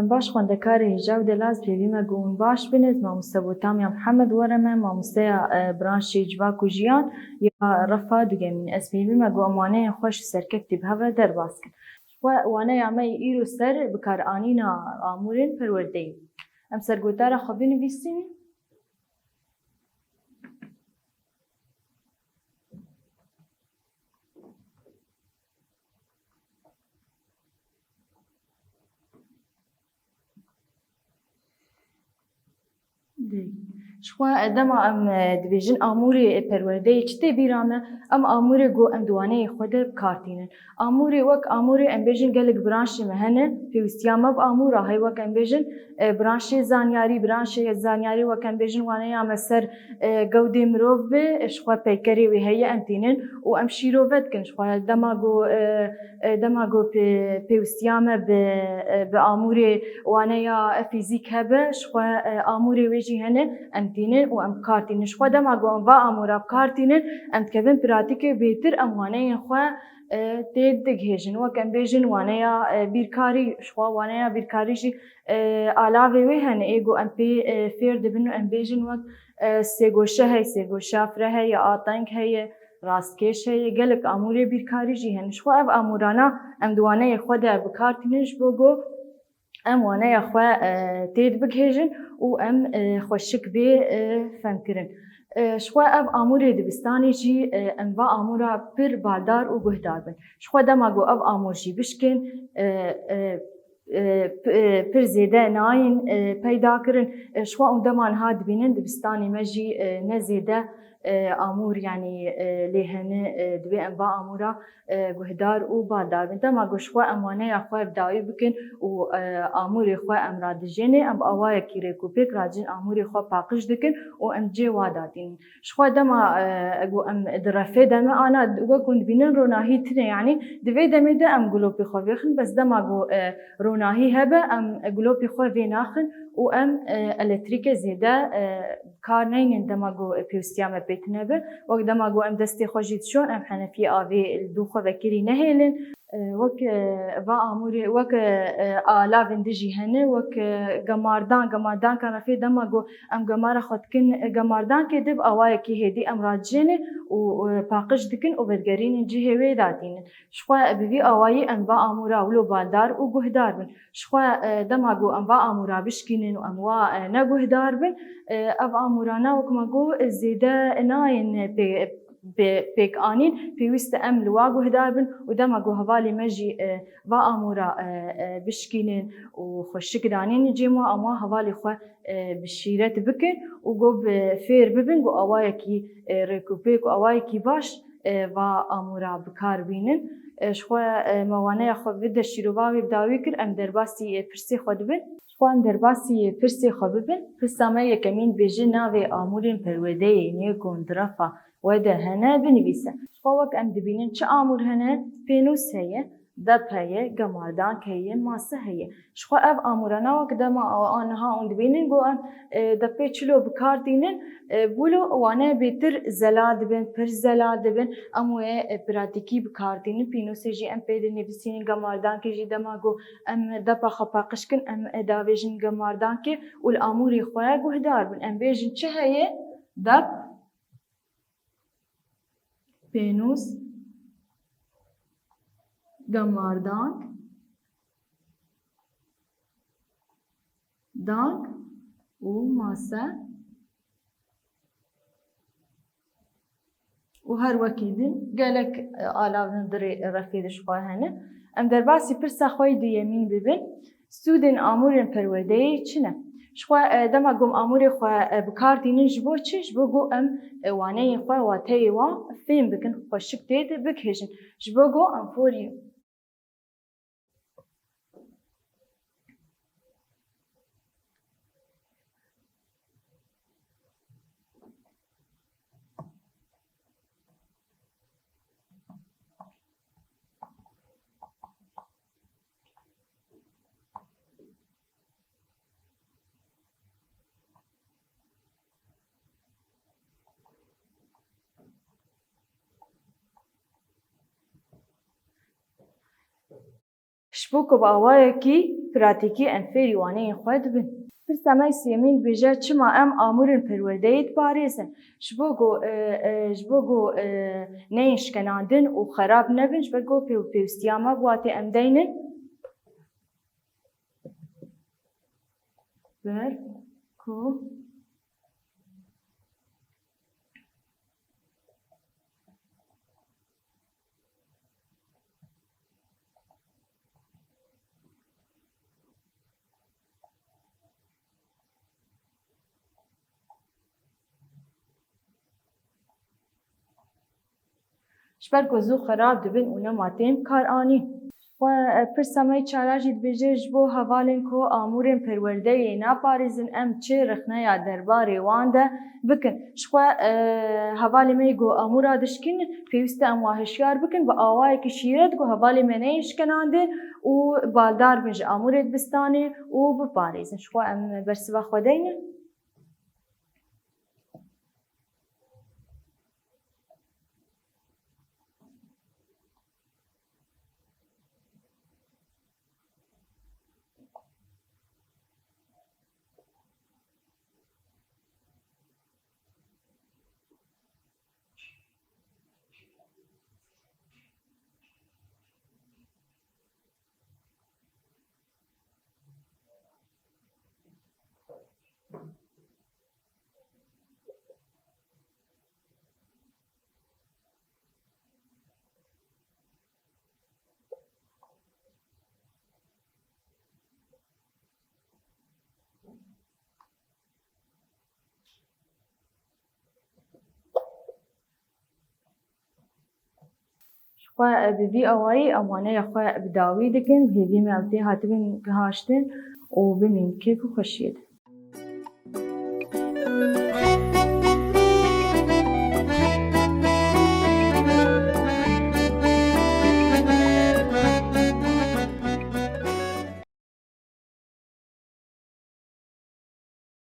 دم باش خوندکاری هجاو دلاز پیویمه گون باش بینید ماموسته بوتام یا محمد ورمه ماموسته برانشی جواک و جیان یا رفا دوگمین از پیویمه گو امانه خوش سرکتی به هوا در باز کن و وانه یامه ایرو سر بکار آنینا آمورین پروردهی ام سرگوتاره خوبی نویسیم شخوا دما ام دبیجن آموری پرورده چته بیرامه ام آموری گو ام دوانه خود کارتینن آموری وک آموری ام بیجن گلک برانشی مهنه پیوستیامه با آمورا های وک ام بیجن برانشی زانیاری وک ام بیجن وانه یام سر گودی مروف به شخوا پیکری وی هی انتینن و ام شیرو ود کن شخوا دما گو پیوستیامه به آموری وانه یا فیزیک هبه شخوا آموری ویجی هنه ام تینن و ام کارتینش خود ما گویم و آموراب کارتینن ام کبن پراتیک بیتر ام وانه خوا تید دگهجن و کم بیجن وانه یا بیرکاری شوا وانه یا بیرکاریشی علاوه وی هن ایگو ام پی فیر دبنو ام بیجن وقت سیگوشه فره هی یا آتنگ هی راستکش هی گلک آموری بیرکاریشی هن شوا اف آمورانا ام دوانه خود بکارتینش بگو ام وانه خوا تید بگهجن و ام خوشک بی فهم شخوا اف آموری دبستانی جی ام و آمورا پر بالدار و گهدار بن شخوا دماغو اف آمور جی بشکن پر زیده ناین پیدا کرن شخوا اون دمان ها دبینن دبستانی مجی نزیده آمور یعنی لهنه دوی ام و آمورا گهدار و بالدار بن دماغو شخوا امانه خوا بدایی بکن و آموری خوا ام را دجینه ام آوای کی رکوپیک راجین آموری خوا پاکش دکن و ام جی واداتین شخوا دما اگو ام درفه دما آنا وکند بینن روناهی تنه یعنی دوی دمی ده ام گلوپی خوا بخن بس دماغو روناهی هبه ام گلوپی خوا بیناخن و ام الکتریک زیده کار نین دماغو پیوستیام بیتنه به وقت دماغو ام دستی خوشید شون ام حنفی آوی دو خوا وکری نهیلن وک و آموری وک آلا وندجی هنه وک گماردان کن رفی دماغو ام گمار خود کن گماردان که دب آوای کی هدی ام راجینه و پاکش دکن و بدگرین جه وی دادین شخوا بی آوایی ام و آمورا ولو بالدار و گهدار بن شخوا دماغو ام و آمورا بشکینن و ام و نگهدار بن اف آمورانا وک مگو زیده ناین پیک آنین پیوست ام لواگو هدار بن و دماغو هوالی مجی و آمورا بشکینن و خوشک دانین جیمو اما هوالی خو بشیرت بکن و گو فیر ببین گو آوای کی رکوپیک و آوای کی باش و آمورا بکار بینن شخوا موانه خو ود شیروباوی بداوی کر ام درباسی پرسی خود بن شخوا درباسی پرسی خود بن پرسامه یکمین بیجی ناوی آمورین پروده نیکون درفا وده هنه بنویسه شخوا وک ام دبینن چه آمور هنه پینوس هیه دب هیه گماردان هیه ماسه هیه شخوا اف آمورانا وک دما آنها اون دبینن گو ام دپی چلو بکار دینن بولو وانه بیتر زلال دبن پر زلال دبن اموه پراتیکی بکار دینن پینوس جی ام پی دنویسین گماردان که جی دما گو ام دپا خپاقش کن ام داویجن گماردان که والآموری خواه گهدار بن ام بیجن چه هیه دب پینوس گماردان دانک و ماسه و هر وکیدن گلک آلاون دری رفیدش خواه هنه ام در باسی پرسا خواه دیمین ببین سودن آمورین پروده چنه شخوا دما گم آموری خوا بکار دینن جبو چه جبو گو ام وانه خوا واتی وا فیم بکن خوشک دید بکهجن جبو گو ام فوری شبوك بأوايا كي پراتیکی انفری وانه خود بن پرسەمای سێمین دبێژە چما ئەم ئامورن پەروەردەیت پارێزن ji bo ku neyên şkenandin û xerab nebin ji ber ku pêwîstiya me bi watê em deynin ber ku ji ber ku zû xerab dibin û nema tên kar anî. Pirsemay çara jî dibêje ji bo hevalên ku amûrên perwerdeyê naparêzin em çi rexneya derbarê wan de bikin. Ji xwe hevalê me ku amûra dişkînin pêwîst e em wa hişyar bikin bi awayekî şîret ku hevalê me neyê şkenandin û baldar bin ji amûrê dibistanê û biparêzin. Ji xwe em bersiva xwe deynin. Xwe bi vî awayî em waneya xwe bi dawî dikin, hêvî me ew tê hatibin gihaştin û bimînin kêf û xweşiyê de.